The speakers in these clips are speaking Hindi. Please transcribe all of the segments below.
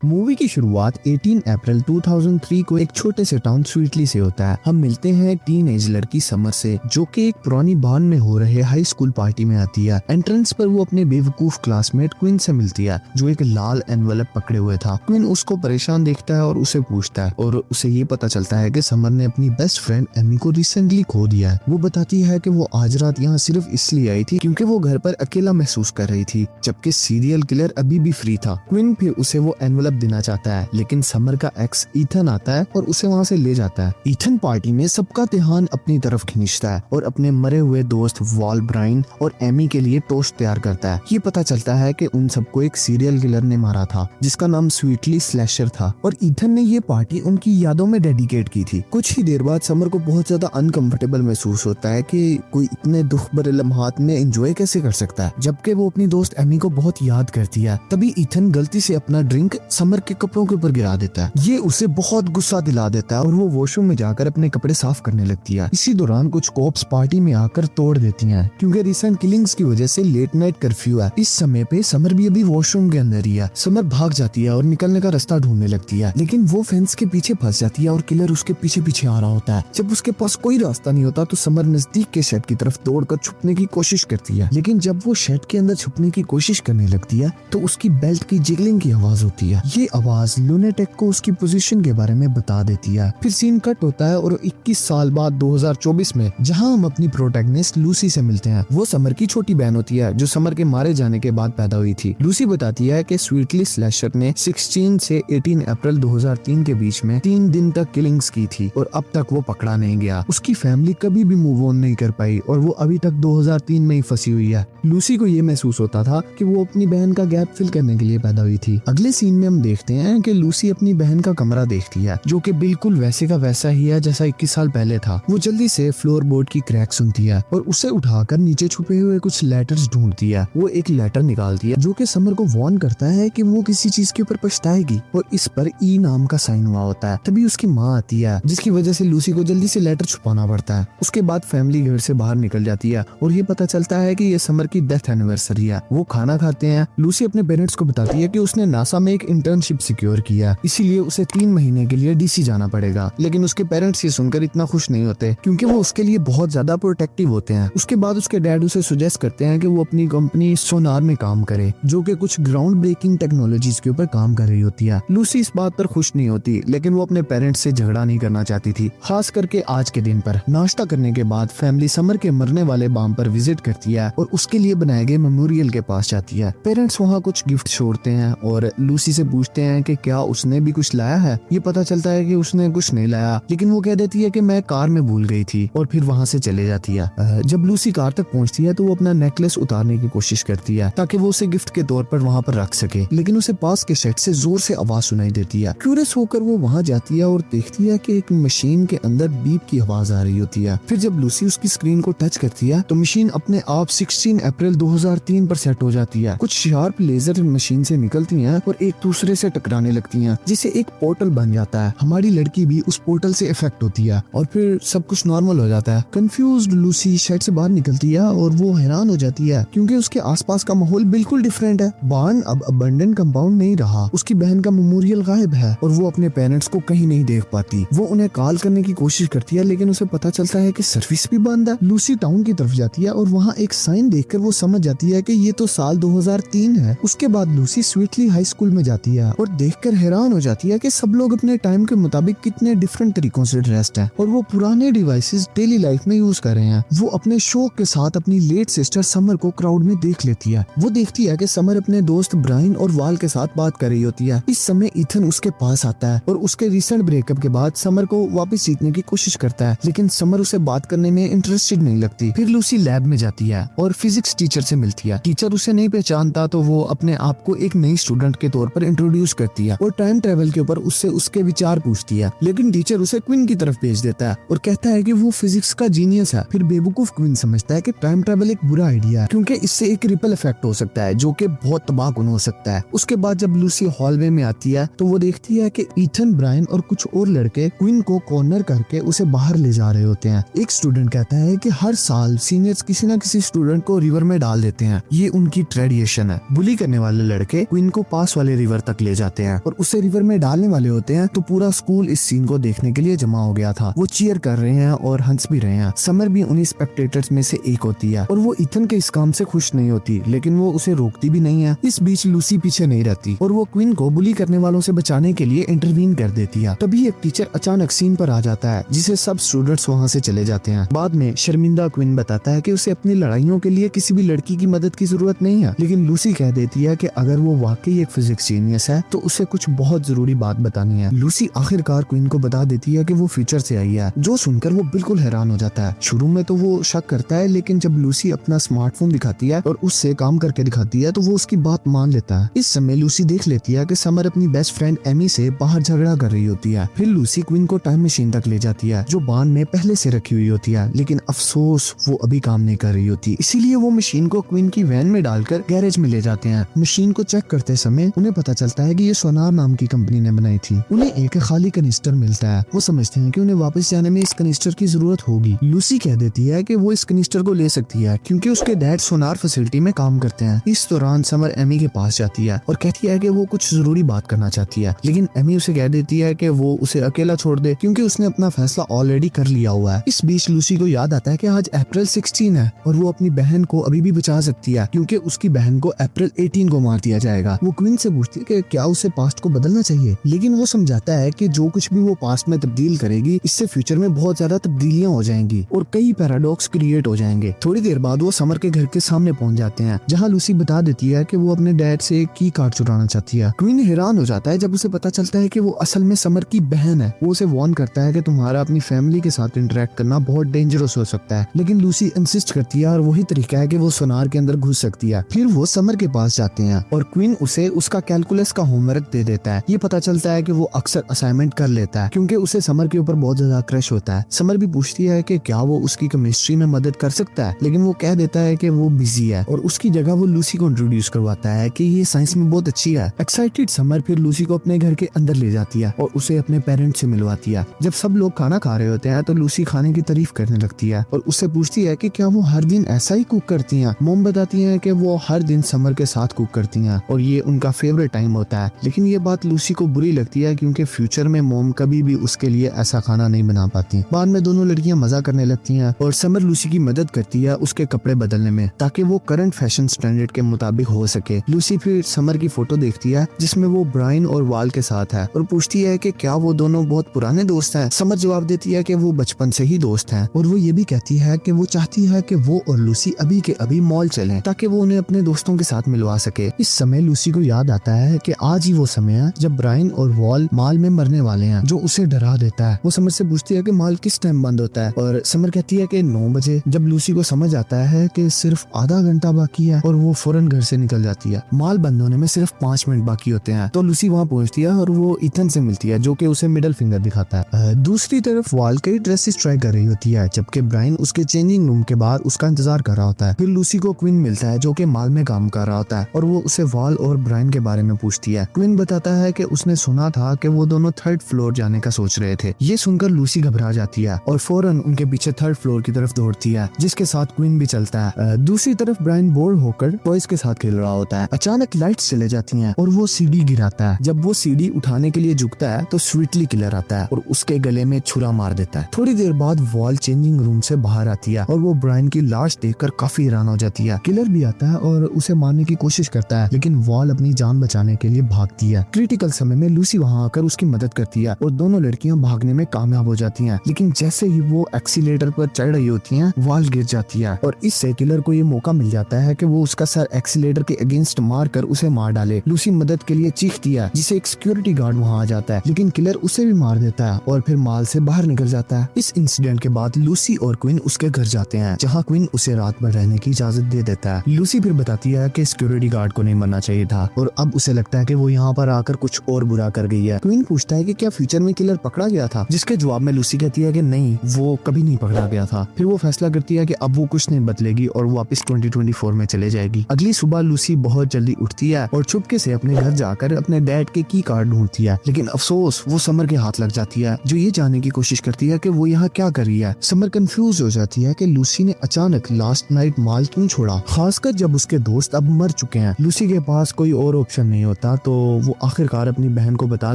मूवी की शुरुआत 18 अप्रैल 2003 को एक छोटे से टाउन स्वीटली से होता है। हम मिलते हैं टीन एज लड़की समर से, जो कि एक पुरानी बान में हो रहे हाई स्कूल पार्टी में आती है। एंट्रेंस पर वो अपने बेवकूफ क्लासमेट क्विन से मिलती है, जो एक लाल एनवेलप पकड़े हुए था। क्विन उसको परेशान देखता है और उसे पूछता है, और उसे ये पता चलता है कि समर ने अपनी बेस्ट फ्रेंड एमी को रिसेंटली खो दिया है। वो बताती है कि वो आज रात यहाँ सिर्फ इसलिए आई थी क्योंकि वो घर पर अकेला महसूस कर रही थी, जबकि सीरियल किलर अभी भी फ्री था। क्विन फिर उसे वो एनवेलप देना चाहता है, लेकिन समर का एक्स ईथन आता है और उसे वहाँ से ले जाता है। ईथन पार्टी में सबका ध्यान अपनी तरफ खींचता है और अपने मरे हुए दोस्त वॉल ब्राइन और एमी के लिए टोस्ट तैयार करता है। ये पता चलता है कि उन सबको एक सीरियल किलर ने मारा था, जिसका नाम स्वीटली स्लैशर था, और ईथन ने ये पार्टी उनकी यादों में डेडिकेट की थी। कुछ ही देर बाद समर को बहुत ज्यादा अनकंफर्टेबल महसूस होता है कि कोई इतने दुख भरे लम्हात में एंजॉय कैसे कर सकता है, जबकि वो अपनी दोस्त एमी को बहुत याद करती है। तभी ईथन गलती से अपना ड्रिंक समर के कपड़ों के ऊपर गिरा देता है। ये उसे बहुत गुस्सा दिला देता है और वो वॉशरूम में जाकर अपने कपड़े साफ करने लगती है। इसी दौरान कुछ कॉप्स पार्टी में आकर तोड़ देती हैं, क्योंकि रिसेंट किलिंग्स की वजह से लेट नाइट कर्फ्यू है। इस समय पे समर भी अभी वॉशरूम के अंदर ही है। समर भाग जाती है और निकलने का रास्ता ढूंढने लगती है, लेकिन वो फेंस के पीछे फंस जाती है और किलर उसके पीछे पीछे आ रहा होता है। जब उसके पास कोई रास्ता नहीं होता तो समर नजदीक के शेड की तरफ दौड़कर छुपने की कोशिश करती है, लेकिन जब वो शेड के अंदर छुपने की कोशिश करने लगती है तो उसकी बेल्ट की जिगलिंग की आवाज होती है। ये आवाज लुनेटेक को उसकी पोजीशन के बारे में बता देती है। फिर सीन कट होता है और 21 साल बाद 2024 में, जहां हम अपनी प्रोटैगनिस्ट लूसी से मिलते हैं। वो समर की छोटी बहन होती है, जो समर के मारे जाने के बाद पैदा हुई थी। लूसी बताती है कि स्वीटली स्लैशर ने 16 से 18 अप्रैल 2003 के बीच में 3 दिन तक किलिंग्स की थी और अब तक वो पकड़ा नहीं गया। उसकी फैमिली कभी भी मूव ऑन नहीं कर पाई और वो अभी तक 2003 में ही फंसी हुई है। लूसी को ये महसूस होता था कि वो अपनी बहन का गैप फिल करने के लिए पैदा हुई थी। अगले सीन में हम देखते हैं कि लूसी अपनी बहन का कमरा देखती है, जो कि बिल्कुल वैसे का वैसा ही है जैसा 21 साल पहले था। वो जल्दी से फ्लोर बोर्ड की क्रैक सुनती है और उसे उठाकर नीचे छुपे हुए कुछ लेटर्स ढूंढती है। वो एक लेटर निकालती है जो कि समर को वार्न करता है कि वो किसी चीज के ऊपर पछताएगी, और इस पर ई नाम का साइन हुआ होता है। तभी उसकी माँ आती है, जिसकी वजह से लूसी को जल्दी से लेटर छुपाना पड़ता है। उसके बाद फैमिली घर से बाहर निकल जाती है और ये पता चलता है कि ये समर की डेथ एनिवर्सरी है। वो खाना खाते हैं। लूसी अपने पेरेंट्स को बताती है कि उसने नासा में एक इंटर्नशिप सिक्योर किया, इसीलिए उसे 3 महीने के लिए डीसी जाना पड़ेगा। लेकिन उसके पेरेंट्स ये सुनकर इतना खुश नहीं होते, क्योंकि वो उसके लिए बहुत ज्यादा प्रोटेक्टिव होते हैं। उसके बाद उसके डैड उसे सुजेस्ट करते हैं कि वो अपनी कंपनी सोनार में काम करे, जो कि कुछ ग्राउंड ब्रेकिंग टेक्नोलॉजीज के ऊपर काम कर रही होती है। लूसी इस बात पर खुश नहीं होती, लेकिन वो अपने पेरेंट्स से झगड़ा नहीं करना चाहती थी, खास करके आज के दिन पर। नाश्ता करने के बाद फैमिली समर के मरने वाले बाम पर विजिट करती है और उसके लिए बनाए गए मेमोरियल के पास जाती है। पेरेंट्स वहाँ कुछ गिफ्ट छोड़ते हैं और लूसी से पूछते हैं कि क्या उसने भी कुछ लाया है। ये पता चलता है कि उसने कुछ नहीं लाया, लेकिन वो कह देती है कि मैं कार में भूल गई थी, और फिर वहाँ से चले जाती है। जब लूसी कार तक पहुँचती है तो वो अपना नेकलेस उतारने की कोशिश करती है ताकि वो उसे गिफ्ट के तौर पर वहाँ पर रख सके, लेकिन उसे पास के सेट से जोर से आवाज सुनाई देती है। क्यूरियस होकर वो वहाँ जाती है और देखती है कि एक मशीन के अंदर बीप की आवाज आ रही होती है। फिर जब लूसी उसकी स्क्रीन को टच करती है तो मशीन अपने आप 16 अप्रैल 2003 पर सेट हो जाती है। कुछ शार्प लेजर मशीन से निकलती हैं और एक दूसरे से टकराने लगती हैं, जिससे एक पोर्टल बन जाता है। हमारी लड़की भी उस पोर्टल से इफेक्ट होती है और फिर सब कुछ नॉर्मल हो जाता है। कंफ्यूज्ड लूसी शेड से बाहर निकलती है और वो हैरान हो जाती है, क्योंकि उसके आसपास का माहौल बिल्कुल डिफरेंट है। बार्न अब अबंडन कंपाउंड नहीं रहा, उसकी बहन का मेमोरियल गायब है और वो अपने पेरेंट्स को कहीं नहीं देख पाती। वो उन्हें कॉल करने की कोशिश करती है, लेकिन उसे पता चलता है कि सर्विस भी बंद है। लूसी टाउन की तरफ जाती है और वहाँ एक साइन देखकर वो समझ जाती है कि ये तो साल 2003 है। उसके बाद लूसी स्वीटली हाई स्कूल में जाती है और देखकर हैरान हो जाती है कि सब लोग अपने टाइम के मुताबिक कितने डिफरेंट तरीकों से ड्रेस्ड हैं और वो पुराने डिवाइसेस डेली लाइफ में यूज कर रहे हैं। वो अपने शौक के साथ अपनी लेट सिस्टर समर को क्राउड में देख लेती है। वो देखती है कि समर अपने दोस्त ब्राइन और वाल के साथ बात कर रही होती है। इस समय ईथन उसके पास आता है और उसके रिसेंट ब्रेकअप के बाद समर को वापस जीतने की कोशिश करता है, लेकिन समर उसे बात करने में इंटरेस्टेड नहीं लगती। फिर लूसी लैब में जाती है और फिजिक्स टीचर से मिलती है। टीचर उसे नहीं पहचानता तो वो अपने आप को एक नई स्टूडेंट के तौर पर इंट्रोड्यूस करती है और टाइम ट्रेवल के ऊपर उससे उसके विचार पूछती है, लेकिन टीचर उसे क्वीन की तरफ भेज देता है और कहता है कि वो फिजिक्स का जीनियस है। फिर बेवकूफ क्वीन समझता है कि टाइम ट्रेवल एक बुरा आइडिया है, क्योंकि इससे एक रिपल इफेक्ट हो सकता है जो कि बहुत तबाहकुन हो सकता है। उसके बाद जब लूसी हॉलवे में आती है तो वो देखती है कि ईथन, ब्रायन और कुछ और लड़के क्वीन को कॉर्नर करके उसे बाहर ले जा रहे होते हैं। एक स्टूडेंट कहता है कि हर साल सीनियर्स किसी न किसी स्टूडेंट को रिवर में डाल देते हैं, ये उनकी ट्रेडिशन है। बुली करने वाले लड़के क्वीन को पास वाले रिवर तक ले जाते हैं और उसे रिवर में डालने वाले होते हैं। तो पूरा स्कूल इस सीन को देखने के लिए जमा हो गया था। वो चीयर कर रहे हैं और हंस भी रहे हैं। समर भी उन्हीं स्पेक्टेटर्स में से एक होती है और वो इथन के इस काम से खुश नहीं होती, लेकिन वो उसे रोकती भी नहीं है। इस बीच लूसी पीछे नहीं रहती और वो क्वीन को बुली करने वालों से बचाने के लिए इंटरवीन कर देती है। तभी एक टीचर अचानक सीन पर आ जाता है, जिसे सब स्टूडेंट्स वहाँ से चले जाते हैं। बाद में शर्मिंदा क्वीन बताता है कि उसे अपनी लड़ाइयों के लिए किसी भी लड़की की मदद की जरूरत नहीं है, लेकिन लूसी कह देती है कि अगर वो वाकई एक फिजिक्स जीनियस है तो उसे कुछ बहुत जरूरी बात बतानी है। लूसी आखिरकार क्वीन को बता देती है कि वो फ्यूचर से आई है, जो सुनकर वो बिल्कुल हैरान हो जाता है। शुरू में तो वो शक करता है, लेकिन जब लूसी अपना स्मार्टफोन दिखाती है और उससे काम करके दिखाती है तो वो उसकी बात मान लेता है। इस समय लूसी देख लेती है कि समर अपनी बेस्ट फ्रेंड एमी से बाहर झगड़ा कर रही होती है। फिर लूसी क्वीन को टाइम मशीन तक ले जाती है, जो बान में पहले से रखी हुई होती है, लेकिन अफसोस वो अभी काम नहीं कर रही होती। इसीलिए वो मशीन को क्वीन की वैन में डालकर गैरेज में ले जाते हैं। मशीन को चेक करते समय उन्हें पता चलता है कि ये सोनार नाम की कंपनी ने बनाई थी। उन्हें एक खाली कनिस्टर मिलता है। वो समझते हैं कि उन्हें वापस जाने में इस कनिस्टर की जरूरत होगी। लूसी कह देती है कि वो इस कनिस्टर को ले सकती है क्योंकि उसके डैड सोनार फैसिलिटी में काम करते हैं। इस दौरान समर एमी के पास जाती है और कहती है कि वो कुछ जरूरी बात करना चाहती है, लेकिन एमी उसे कह देती है कि वो उसे अकेला छोड़ दे क्योंकि उसने अपना फैसला ऑलरेडी कर लिया हुआ है। इस बीच लूसी को याद आता है कि आज अप्रैल 16 है और वो अपनी बहन को अभी भी बचा सकती है क्योंकि उसकी बहन को अप्रैल 18 को मार दिया जाएगा। वो क्वीन से पूछती है कि क्या उसे पास्ट को बदलना चाहिए, लेकिन वो समझाता है कि जो कुछ भी वो पास्ट में तब्दील करेगी इससे फ्यूचर में बहुत ज्यादा तब्दीलियां हो जाएंगी और कई पैराडॉक्स क्रिएट हो जाएंगे। थोड़ी देर बाद वो समर के घर के सामने पहुंच जाते हैं, जहाँ लूसी बता देती है कि वो अपने डैड से एक की कार्ड चुराना चाहती है। क्वीन हैरान हो जाता है जब उसे पता चलता है कि वो असल में समर की बहन है। वो उसे वार्न करता है कि तुम्हारा अपनी फैमिली के साथ इंटरेक्ट करना बहुत डेंजरस हो सकता है, लेकिन लूसी इंसिस्ट करती है और वही तरीका है कि वो सोनार के अंदर घुस सकती है। फिर वो समर के पास जाते हैं और क्वीन उसे उसका कैलकुलस का होमवर्क दे देता है। ये पता चलता है कि वो अक्सर असाइनमेंट कर लेता है क्योंकि उसे समर के ऊपर बहुत ज्यादा क्रश होता है। समर भी पूछती है कि क्या वो उसकी केमिस्ट्री में मदद कर सकता है, लेकिन वो कह देता है कि वो बिजी है और उसकी जगह वो लूसी को इंट्रोड्यूस करवाता है कि ये साइंस में बहुत अच्छी है। एक्साइटेड समर फिर लूसी को अपने घर के अंदर ले जाती है और उसे अपने पेरेंट्स से मिलवाती है। जब सब लोग खाना खा रहे होते हैं तो लूसी खाने की तारीफ करने लगती है और उससे पूछती है कि क्या वो हर दिन ऐसा ही कुक करती हैं। मोम बताती है कि वो हर दिन समर के साथ कुक करती हैं और ये उनका फेवरेट टाइम होता है, लेकिन ये बात लूसी को बुरी लगती है क्योंकि फ्यूचर में मोम कभी भी उसके लिए ऐसा खाना नहीं बना पाती। बाद में दोनों लड़कियां मजा करने लगती हैं और समर लूसी की मदद करती है उसके कपड़े बदलने में ताकि वो करंट फैशन स्टैंडर्ड के मुताबिक हो सके। लूसी फिर समर की फोटो देखती है जिसमें वो ब्रायन और वाल के साथ है और पूछती है कि क्या वो दोनों बहुत पुराने दोस्त हैं। समर जवाब देती है कि वो बचपन से ही दोस्त हैं और वो ये भी कहती है कि वो चाहती है कि वो और लूसी अभी के अभी मॉल चलें ताकि वो उन्हें अपने दोस्तों के साथ मिलवा सके। इस समय लूसी को याद आता है कि आज ही वो समय है जब ब्रायन और वॉल मॉल में मरने वाले हैं, जो उसे डरा देता है। वो समर से पूछती है कि मॉल किस टाइम बंद होता है और समर कहती है कि 9 बजे। जब लूसी को समझ आता है कि सिर्फ आधा घंटा बाकी है और वो फौरन घर से निकल जाती है। मॉल बंद होने में सिर्फ 5 मिनट बाकी होते हैं तो लूसी वहाँ पहुँचती है और वो इथन से मिलती है जो कि उसे मिडिल फिंगर दिखाता है। दूसरी तरफ वॉल कई ड्रेसेस ट्राई कर रही होती है जबकि ब्रायन उसके चेंजिंग रूम के बाहर उसका इंतजार कर रहा होता है। फिर लूसी को क्वीन मिलता है जो कि मॉल में काम कर रहा होता है और वो उसे वॉल और ब्रायन के बारे में पूछती है। क्वीन बताता है कि उसने सुना था कि वो दोनों 3rd फ्लोर जाने का सोच रहे थे। ये सुनकर लूसी घबरा जाती है और फौरन उनके पीछे 3rd फ्लोर की तरफ दौड़ती है, जिसके साथ क्वीन भी चलता है। दूसरी तरफ ब्रायन बोर होकर टॉयज के साथ खेल रहा होता है। अचानक लाइट्स चले जाती हैं और वो सीढ़ी गिराता है। जब वो सीढ़ी उठाने के लिए झुकता है तो स्वीटली किलर आता है और उसके गले में छुरा मार देता है। थोड़ी देर बाद वॉल चेंजिंग रूम से बाहर आती है और वो ब्रायन की लाश देखकर काफी हैरान हो जाती है। किलर भी आता है और उसे मारने की कोशिश करता है, लेकिन वॉल अपनी जान बचाने के लिए भागती है। क्रिटिकल समय में लूसी वहां आकर उसकी मदद करती है और दोनों लड़कियां भागने में कामयाब हो जाती हैं, लेकिन जैसे ही वो एक्सीलेटर पर चढ़ रही होती हैं, वॉल गिर जाती है और इससे किलर को ये मौका मिल जाता है कि वो उसका सर एक्सीलेटर के अगेंस्ट मार कर उसे मार डाले। लूसी मदद के लिए चीखती है जिसे एक सिक्योरिटी गार्ड वहां आ जाता है, लेकिन किलर उसे भी मार देता है और फिर मॉल से बाहर निकल जाता है। इस इंसिडेंट के बाद लूसी और क्वीन उसके घर जाते हैं जहाँ क्वीन उसे रात भर रहने की इजाजत दे देता है। लूसी फिर बताती है कि सिक्योरिटी गार्ड को नहीं मरना चाहिए था और अब उसे लगता है कि वो यहाँ पर आकर कुछ और बुरा कर गई है। क्वीन पूछता है कि क्या फ्यूचर में किलर पकड़ा गया था, जिसके जवाब में लूसी कहती है कि नहीं, वो कभी नहीं पकड़ा गया था। फिर वो फैसला करती है कि अब वो कुछ नहीं बदलेगी और वापस 2024 में चले जाएगी। अगली सुबह लूसी बहुत जल्दी उठती है और चुपके से अपने घर जाकर अपने डैड के की कार्ड ढूंढती है, लेकिन अफसोस वो समर के हाथ लग जाती है जो ये जानने की कोशिश करती है कि वो यहाँ क्या कर रही है। समर कंफ्यूज हो जाती है कि लूसी ने अचानक लास्ट नाइट मॉल क्यों छोड़ा, खासकर जब उसके दोस्त अब मर चुके हैं। लूसी के पास कोई और ऑप्शन नहीं होता होता तो वो आखिरकार अपनी बहन को बता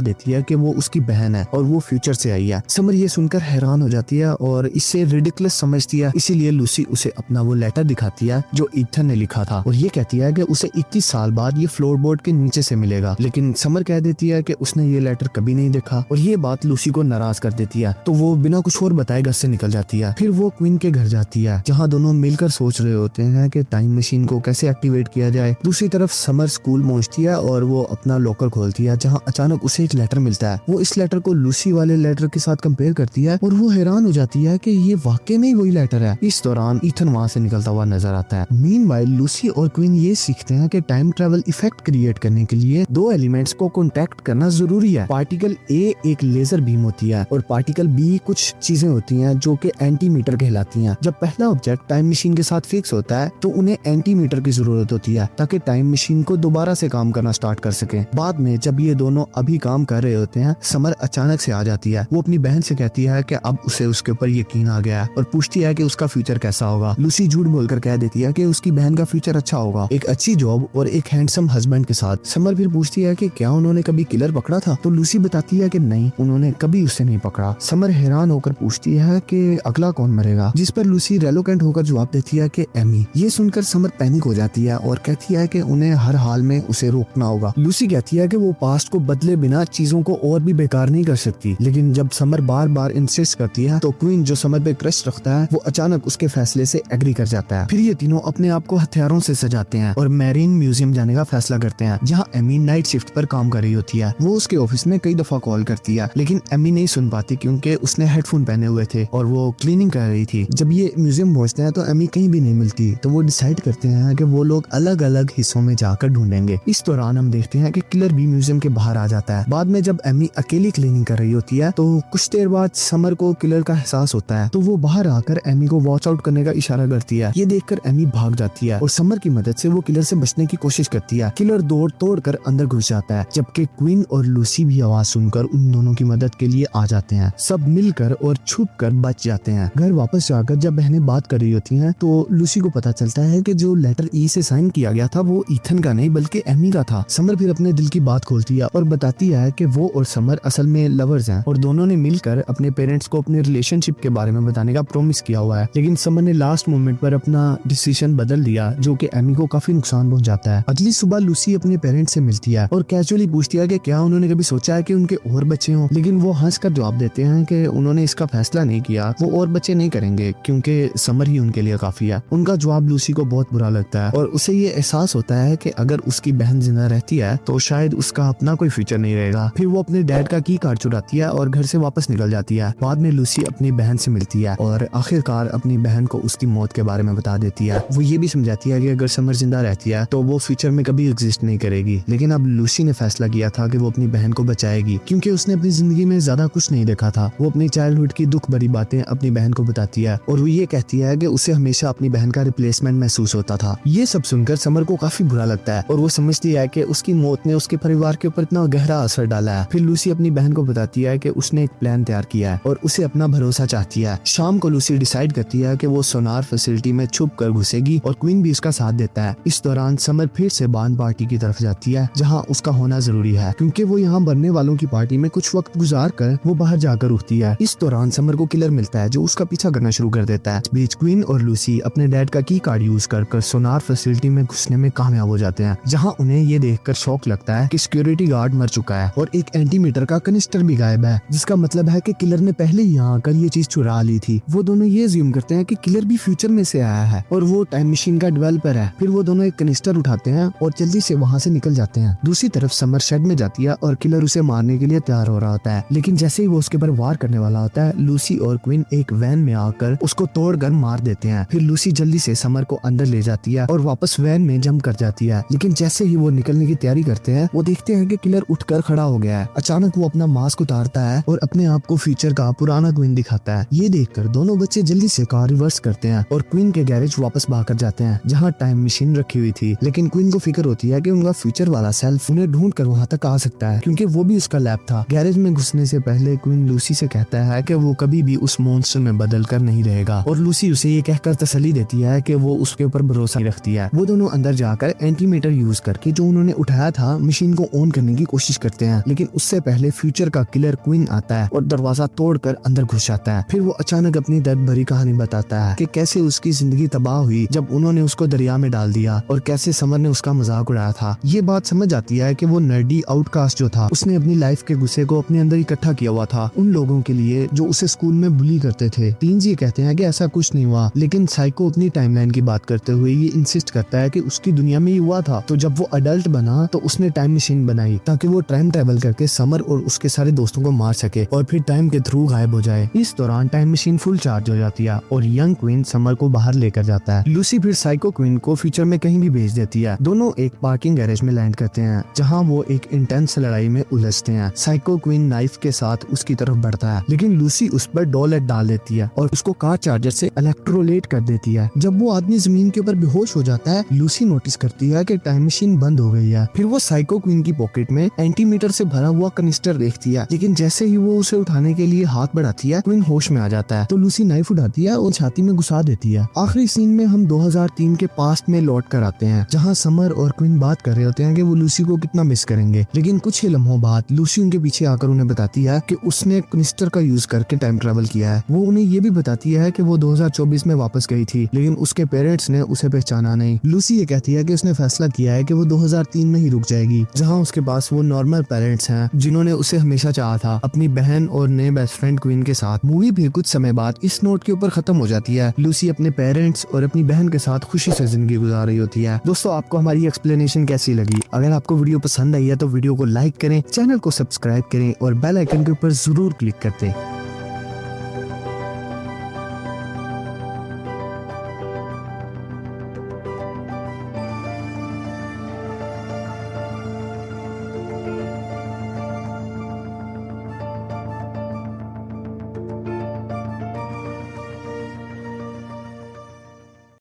देती है कि वो उसकी बहन है और वो फ्यूचर से आई है। समर ये सुनकर हैरान हो जाती है और इससे रिडिकुलस समझती है, इसीलिए लूसी उसे अपना वो लेटर दिखाती है जो ईथन ने लिखा था और ये कहती है कि उसे 21 साल बाद ये फ्लोरबोर्ड के नीचे से मिलेगा। लेकिन समर कह देती है कि उसने ये लेटर कभी नहीं देखा और ये बात लूसी को नाराज कर देती है, तो वो बिना कुछ और बताए घर से निकल जाती है। फिर वो क्वीन के घर जाती है जहाँ दोनों मिलकर सोच रहे होते हैं कि टाइम मशीन को कैसे एक्टिवेट किया जाए। दूसरी तरफ समर स्कूल पहुंचती है और वो अपना लॉकर खोलती है जहाँ अचानक उसे एक लेटर मिलता है। वो इस लेटर को लूसी वाले लेटर के साथ कंपेयर करती है और वो हैरान हो जाती है कि ये वाकई में वही लेटर है। इस दौरान ईथन वहाँ से निकलता हुआ नजर आता है। मीनवाइल लूसी और क्वीन ये सीखते हैं कि टाइम ट्रेवल इफेक्ट क्रिएट करने के लिए दो एलिमेंट्स को कॉन्टेक्ट करना जरूरी है। पार्टिकल ए एक लेजर बीम होती है और पार्टिकल बी कुछ चीजें होती हैं जो कि एंटीमीटर कहलाती हैं। जब पहला ऑब्जेक्ट टाइम मशीन के साथ फिक्स होता है तो उन्हें एंटीमीटर की जरूरत होती है ताकि टाइम मशीन को दोबारा से काम करना स्टार्ट कर सके। बाद में जब ये दोनों अभी काम कर रहे होते हैं, समर अचानक से आ जाती है। वो अपनी बहन से कहती है कि अब उसे उसके ऊपर यकीन आ गया है और पूछती है कि उसका फ्यूचर कैसा होगा। लूसी झूठ बोलकर कह देती है कि उसकी बहन का फ्यूचर अच्छा होगा, एक अच्छी जॉब और एक हैंडसम हस्बैंड के साथ। समर फिर पूछती है कि क्या उन्होंने कभी किलर पकड़ा था, तो लूसी बताती है कि नहीं, उन्होंने कभी उसे नहीं पकड़ा। समर हैरान होकर पूछती है कि अगला कौन मरेगा, जिस पर लूसी रेलोकेंट होकर जवाब देती है कि एमी। ये सुनकर समर पैनिक हो जाती है और कहती है कि उन्हें हर हाल में उसे रोकना होगा। लूसी कहती है कि वो पास्ट को बदले बिना चीजों को और भी बेकार नहीं कर सकती, लेकिन जब समर बार बार इंसिस्ट करती है तो क्वीन जो समर पे क्रश रखता है वो अचानक उसके फैसले से एग्री कर जाता है। फिर ये तीनों अपने आप को हथियारों से सजाते हैं और मैरीन म्यूजियम जाने का फैसला करते हैं जहाँ एमी नाइट शिफ्ट पर काम कर रही होती है। वो उसके ऑफिस में कई दफा कॉल करती है लेकिन एमी नहीं सुन पाती क्योंकि उसने हेडफोन पहने हुए थे और वो क्लीनिंग कर रही थी। जब ये म्यूजियम पहुंचते हैं तो एमी कहीं भी नहीं मिलती, तो वो डिसाइड करते हैं कि वो लोग अलग अलग हिस्सों में जाकर ढूंढेंगे। इस दौरान हम देखते हैं कि किलर भी म्यूजियम के बाहर आ जाता है। बाद में जब एमी अकेली क्लीनिंग कर रही होती है तो कुछ देर बाद समर को किलर का एहसास होता है, तो वो बाहर आकर एमी को वॉच आउट करने का इशारा करती है। ये देखकर एमी भाग जाती है और समर की मदद से वो किलर से बचने की कोशिश करती है। किलर दौड़ तोड़ कर अंदर घुस जाता है, जबकि क्वीन और लूसी भी आवाज सुनकर उन दोनों की मदद के लिए आ जाते हैं। सब मिलकर और छुप कर बच जाते हैं। घर वापस जाकर जब बहनें बात कर रही होती हैं तो लूसी को पता चलता है कि जो लेटर ई से साइन किया गया था वो ईथन का नहीं बल्कि एमी का था। समर फिर अपने दिल की बात खोलती है और बताती है कि वो और समर असल में लवर्स हैं और दोनों ने मिलकर अपने पेरेंट्स को अपने रिलेशनशिप के बारे में बताने का प्रॉमिस किया हुआ है। लेकिन समर ने लास्ट मोमेंट पर अपना डिसीजन बदल दिया जो कि एमी को काफी नुकसान पहुंचाता है। अगली सुबह लूसी अपने पेरेंट्स से मिलती है और कैजुअली पूछती है कि क्या उन्होंने कभी सोचा है कि उनके और बच्चे हों, लेकिन वो हंस कर जवाब देते हैं कि उन्होंने इसका फैसला नहीं किया, वो और बच्चे नहीं करेंगे क्योंकि समर ही उनके लिए काफी है। उनका जवाब लूसी को बहुत बुरा लगता है और उसे ये एहसास होता है कि अगर उसकी बहन जिंदा रहती है तो शायद उसका अपना कोई फ्यूचर नहीं रहेगा। फिर वो अपने डैड का की कार्ड चुराती है और घर से वापस निकल जाती है। बाद में लूसी अपनी बहन से मिलती है और आखिरकार अपनी बहन को उसकी मौत के बारे में बता देती है। वो ये भी समझाती है कि अगर समर जिंदा रहती है तो वो फ्यूचर में कभी एग्जिस्ट नहीं करेगी, लेकिन अब लूसी ने फैसला किया था कि वो अपनी बहन को बचाएगी क्योंकि उसने अपनी जिंदगी में ज्यादा कुछ नहीं देखा था। वो अपनी चाइल्डहुड की दुख भरी बातें अपनी बहन को बताती है और वो ये कहती है कि उसे हमेशा अपनी बहन का रिप्लेसमेंट महसूस होता था। ये सब सुनकर समर को काफी बुरा लगता है और वो समझती है कि उसकी मौत ने उसके परिवार के ऊपर इतना गहरा असर डाला है। फिर लूसी अपनी बहन को बताती है कि उसने एक प्लान तैयार किया है और उसे अपना भरोसा चाहती है। शाम को लूसी डिसाइड करती है कि वो सोनार फैसिलिटी में छुप कर घुसेगी और क्वीन भी उसका साथ देता है। इस दौरान समर फिर से बांध पार्टी की तरफ जाती है जहाँ उसका होना जरूरी है क्योंकि वो यहाँ मरने वालों की पार्टी में कुछ वक्त गुजार कर वो बाहर जाकर उठती है। इस दौरान समर को किलर मिलता है जो उसका पीछा करना शुरू कर देता है। बीच क्वीन और लूसी अपने डैड का की कार्ड यूज कर सोनार फैसिलिटी में घुसने में कामयाब हो जाते हैं जहाँ उन्हें ये देखकर शौक लगता है कि सिक्योरिटी गार्ड मर चुका है और एक एंटीमीटर का कनिस्टर भी गायब है, जिसका मतलब है कि किलर ने पहले ही यहाँ आकर ये चीज चुरा ली थी। वो दोनों ये अज्यूम करते हैं कि किलर भी फ्यूचर में से आया है और वो टाइम मशीन का डेवलपर है। फिर वो दोनों एक कनिस्टर उठाते हैं और जल्दी से वहाँ से निकल जाते हैं। दूसरी तरफ समर शेड में जाती है और किलर उसे मारने के लिए तैयार हो रहा होता है, लेकिन जैसे ही वो उसके ऊपर वार करने वाला होता है लूसी और क्वीन एक वैन में आकर उसको तोड़कर मार देते हैं। फिर लूसी जल्दी से समर को अंदर ले जाती है और वापस वैन में जंप कर जाती है, लेकिन जैसे ही वो निकलने की तैयारी करते हैं वो देखते हैं कि किलर उठकर खड़ा हो गया है। अचानक वो अपना मास्क उतारता है और अपने आप को फ्यूचर का पुराना क्वीन दिखाता है। ये देखकर दोनों बच्चे जल्दी से कार रिवर्स करते हैं और क्वीन के गैरेज वापस भाग कर जाते हैं जहाँ टाइम मशीन रखी हुई थी। लेकिन क्वीन को फिक्र होती है कि उनका फ्यूचर वाला सेल्फ उन्हें ढूंढ कर वहाँ तक आ सकता है क्योंकि वो भी उसका लैब था। गैरेज में घुसने से पहले क्वीन लूसी से कहता है कि वो कभी भी उस मॉन्स्टर में बदल कर नहीं रहेगा और लूसी उसे ये कहकर तसल्ली देती है कि वो उसके ऊपर भरोसा रखती है। वो दोनों अंदर जाकर एंटीमीटर यूज करके जो उन्होंने उठाया था मशीन को ऑन करने की कोशिश करते हैं, लेकिन उससे पहले फ्यूचर का किलर क्वीन आता है और दरवाजा तोड़कर अंदर घुस जाता है। फिर वो अचानक अपनी दर्द भरी कहानी बताता है कि कैसे उसकी जिंदगी तबाह हुई जब उन्होंने उसको दरिया में डाल दिया और कैसे समर ने उसका मजाक उड़ाया था। ये बात समझ आती है कि वो नर्डी आउटकास्ट जो था उसने अपनी लाइफ के गुस्से को अपने अंदर इकट्ठा किया हुआ था उन लोगों के लिए जो उसे स्कूल में बुली करते थे। टीन्स ये कहते हैं कि ऐसा कुछ नहीं हुआ, लेकिन साइको अपनी टाइमलाइन की बात करते हुए ये इंसिस्ट करता है कि उसकी दुनिया में ही हुआ था। तो जब वो अडल्ट बना तो उसने टाइम मशीन बनाई ताकि वो टाइम ट्रेवल करके समर और उसके सारे दोस्तों को मार सके और फिर टाइम के थ्रू गायब हो जाए। इस दौरान टाइम मशीन फुल चार्ज हो जाती है और यंग क्वीन समर को बाहर लेकर जाता है। लूसी फिर साइको क्वीन को फ्यूचर में कहीं भी भेज देती है। दोनों एक पार्किंग गैरेज में लैंड करते हैं जहाँ वो एक इंटेंस लड़ाई में उलझते हैं। साइको क्वीन नाइफ के साथ उसकी तरफ बढ़ता है, लेकिन लूसी उस पर डॉलेट डाल देती है और उसको कार चार्जर से इलेक्ट्रोलेट कर देती है। जब वो आदमी जमीन के ऊपर बेहोश हो जाता है, लूसी नोटिस करती है कि टाइम मशीन बंद हो गई है। फिर वो साइको क्वीन की पॉकेट में एंटीमीटर से भरा हुआ कनिस्टर देखती है, लेकिन जैसे ही वो उसे उठाने के लिए हाथ बढ़ाती है, क्वीन होश में आ जाता है। तो लूसी नाइफ उठाती है और छाती में घुसा देती है। आखिरी सीन में हम 2003 के पास्ट में लौट कर आते हैं, जहाँ समर और क्वीन बात कर रहे होते हैं कि वो लूसी को कितना मिस करेंगे। लेकिन कुछ ही लम्हों बाद लूसी उनके पीछे आकर उन्हें बताती है कि उसने कनिस्टर का यूज करके टाइम ट्रेवल किया है। वो उन्हें ये भी बताती है कि वो 2024 में वापस गई थी, लेकिन उसके पेरेंट्स ने उसे पहचाना नहीं। लूसी ये कहती है कि उसने फैसला किया है कि वो 2003 में ही रुक जाएगी, जहाँ उसके पास वो नॉर्मल पेरेंट्स हैं जिन्होंने उसे हमेशा चाहा था, अपनी बहन और नए बेस्ट फ्रेंड क्वीन के साथ। मूवी भी कुछ समय बाद इस नोट के ऊपर खत्म हो जाती है। लूसी अपने पेरेंट्स और अपनी बहन के साथ खुशी से जिंदगी गुजार रही होती है। दोस्तों, आपको हमारी एक्सप्लेनेशन कैसी लगी? अगर आपको वीडियो पसंद आई है तो वीडियो को लाइक करें, चैनल को सब्सक्राइब करें और बेल आइकन के ऊपर जरूर क्लिक करते हैं।